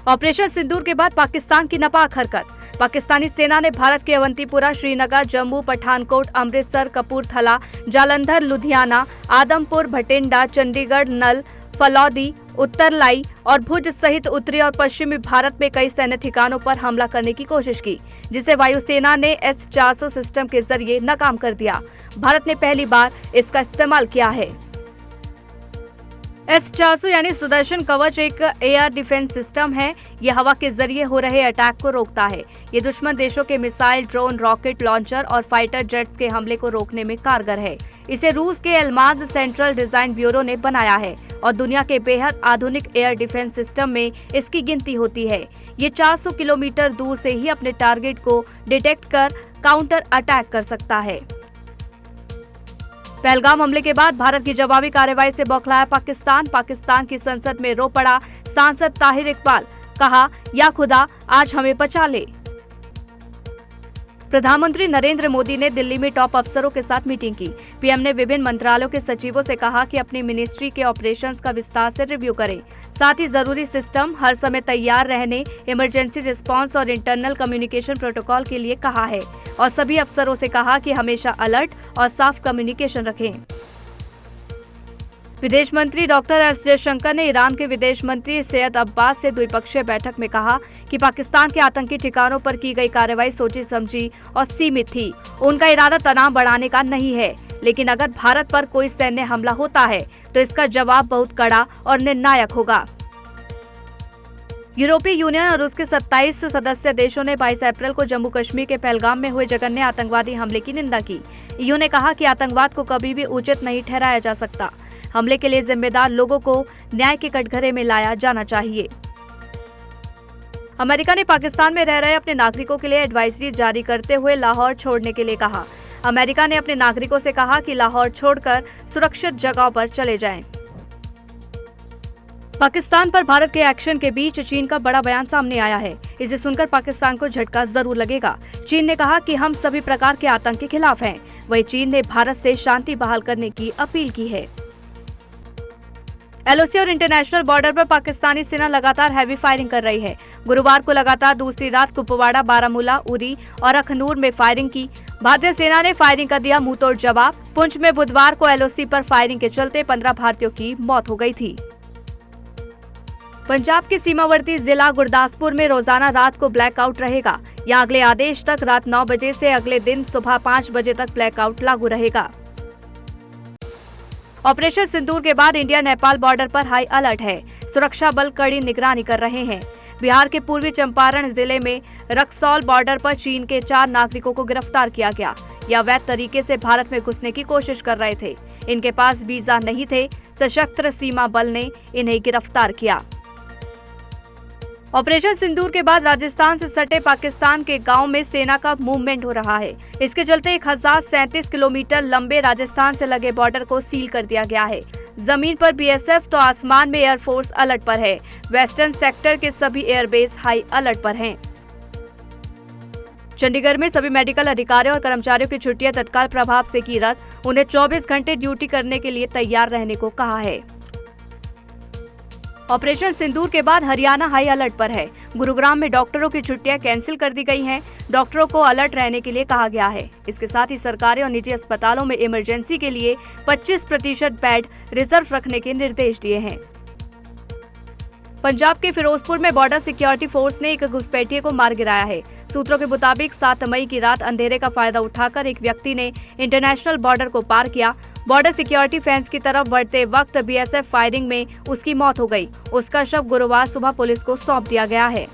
Operation सिंदूर के बाद पाकिस्तान की नापाक हरकत। पाकिस्तानी सेना ने भारत के अवंतीपुरा, श्रीनगर, जम्मू, पठानकोट, अमृतसर, कपूरथला, जालंधर, लुधियाना, आदमपुर, भटिंडा, चंडीगढ़, नल, फलौदी, उत्तरलाई और भुज सहित उत्तरी और पश्चिमी भारत में कई सैन्य ठिकानों पर हमला करने की कोशिश की, जिसे वायुसेना ने S-400 सिस्टम के जरिए नाकाम कर दिया। भारत ने पहली बार इसका इस्तेमाल किया है। S-400 यानी सुदर्शन कवच एक एयर डिफेंस सिस्टम है। यह हवा के जरिए हो रहे अटैक को रोकता है। ये दुश्मन देशों के मिसाइल, ड्रोन, रॉकेट लॉन्चर और फाइटर जेट्स के हमले को रोकने में कारगर है। इसे रूस के एल्माज सेंट्रल डिजाइन ब्यूरो ने बनाया है और दुनिया के बेहद आधुनिक एयर डिफेंस सिस्टम में इसकी गिनती होती है। ये 400 किलोमीटर दूर से ही अपने टारगेट को डिटेक्ट कर काउंटर अटैक कर सकता है। पहलगाम हमले के बाद भारत की जवाबी कार्रवाई से बौखलाया पाकिस्तान। पाकिस्तान की संसद में रो पड़ा सांसद ताहिर इकबाल, कहा या खुदा आज हमें बचा ले। प्रधानमंत्री नरेंद्र मोदी ने दिल्ली में टॉप अफसरों के साथ मीटिंग की। पीएम ने विभिन्न मंत्रालयों के सचिवों से कहा कि अपनी मिनिस्ट्री के ऑपरेशंस का विस्तार से रिव्यू करें। साथ ही जरूरी सिस्टम हर समय तैयार रहने, इमरजेंसी रिस्पांस और इंटरनल कम्युनिकेशन प्रोटोकॉल के लिए कहा है और सभी अफसरों से कहा कि हमेशा अलर्ट और साफ कम्युनिकेशन रखें। विदेश मंत्री डॉक्टर एस जयशंकर ने ईरान के विदेश मंत्री सैयद अब्बास से द्विपक्षीय बैठक में कहा कि पाकिस्तान के आतंकी ठिकानों पर की गई कार्रवाई सोची समझी और सीमित थी। उनका इरादा तनाव बढ़ाने का नहीं है, लेकिन अगर भारत पर कोई सैन्य हमला होता है तो इसका जवाब बहुत कड़ा और निर्णायक होगा। यूरोपीय यूनियन और उसके 27 सदस्य देशों ने 22 अप्रैल को जम्मू कश्मीर के पहलगाम में हुए जघन्य आतंकवादी हमले की निंदा की। ईयू ने कहा कि आतंकवाद को कभी भी उचित नहीं ठहराया जा सकता। हमले के लिए जिम्मेदार लोगों को न्याय के कटघरे में लाया जाना चाहिए। अमेरिका ने पाकिस्तान में रह रहे अपने नागरिकों के लिए एडवाइजरी जारी करते हुए लाहौर छोड़ने के लिए कहा। अमेरिका ने अपने नागरिकों से कहा कि लाहौर छोड़कर सुरक्षित जगहों पर चले जाएं। पाकिस्तान पर भारत के एक्शन के बीच चीन का बड़ा बयान सामने आया है। इसे सुनकर पाकिस्तान को झटका जरूर लगेगा। चीन ने कहा कि हम सभी प्रकार के आतंक के खिलाफ हैं। वहीं चीन ने भारत से शांति बहाल करने की अपील की है। LOC और इंटरनेशनल बॉर्डर पर पाकिस्तानी सेना लगातार हैवी फायरिंग कर रही है। गुरुवार को लगातार दूसरी रात कुपवाड़ा, बारामूला, उरी और अखनूर में फायरिंग की। भारतीय सेना ने फायरिंग का दिया मुंहतोड़ जवाब। पुंछ में बुधवार को LOC पर फायरिंग के चलते 15 भारतीयों की मौत हो गई थी। पंजाब के सीमावर्ती जिला गुरदासपुर में रोजाना रात को ब्लैकआउट रहेगा। यहाँ अगले आदेश तक रात 9 बजे से अगले दिन सुबह 5 बजे तक ब्लैकआउट लागू रहेगा। ऑपरेशन सिंदूर के बाद इंडिया नेपाल बॉर्डर पर हाई अलर्ट है। सुरक्षा बल कड़ी निगरानी कर रहे हैं। बिहार के पूर्वी चंपारण जिले में रक्सौल बॉर्डर पर चीन के 4 नागरिकों को गिरफ्तार किया गया। यह अवैध तरीके से भारत में घुसने की कोशिश कर रहे थे। इनके पास वीजा नहीं थे। सशस्त्र सीमा बल ने इन्हें गिरफ्तार किया। ऑपरेशन सिंदूर के बाद राजस्थान से सटे पाकिस्तान के गांव में सेना का मूवमेंट हो रहा है। इसके चलते 1037 किलोमीटर लंबे राजस्थान से लगे बॉर्डर को सील कर दिया गया है। जमीन पर BSF तो आसमान में एयरफोर्स अलर्ट पर है। वेस्टर्न सेक्टर के सभी एयरबेस हाई अलर्ट पर हैं। चंडीगढ़ में सभी मेडिकल अधिकारियों और कर्मचारियों की छुट्टियां तत्काल प्रभाव से की रद्द। उन्हें 24 घंटे ड्यूटी करने के लिए तैयार रहने को कहा है। ऑपरेशन सिंदूर के बाद हरियाणा हाई अलर्ट पर है। गुरुग्राम में डॉक्टरों की छुट्टियां कैंसिल कर दी गई हैं। डॉक्टरों को अलर्ट रहने के लिए कहा गया है। इसके साथ ही सरकारी और निजी अस्पतालों में इमरजेंसी के लिए 25% बेड रिजर्व रखने के निर्देश दिए हैं। पंजाब के फिरोजपुर में बॉर्डर सिक्योरिटी फोर्स ने एक घुसपैठिए को मार गिराया है। सूत्रों के मुताबिक 7 मई की रात अंधेरे का फायदा उठाकर एक व्यक्ति ने इंटरनेशनल बॉर्डर को पार किया। बॉर्डर सिक्योरिटी फेंस की तरफ बढ़ते वक्त BSF फायरिंग में उसकी मौत हो गई। उसका शव गुरुवार सुबह पुलिस को सौंप दिया गया है।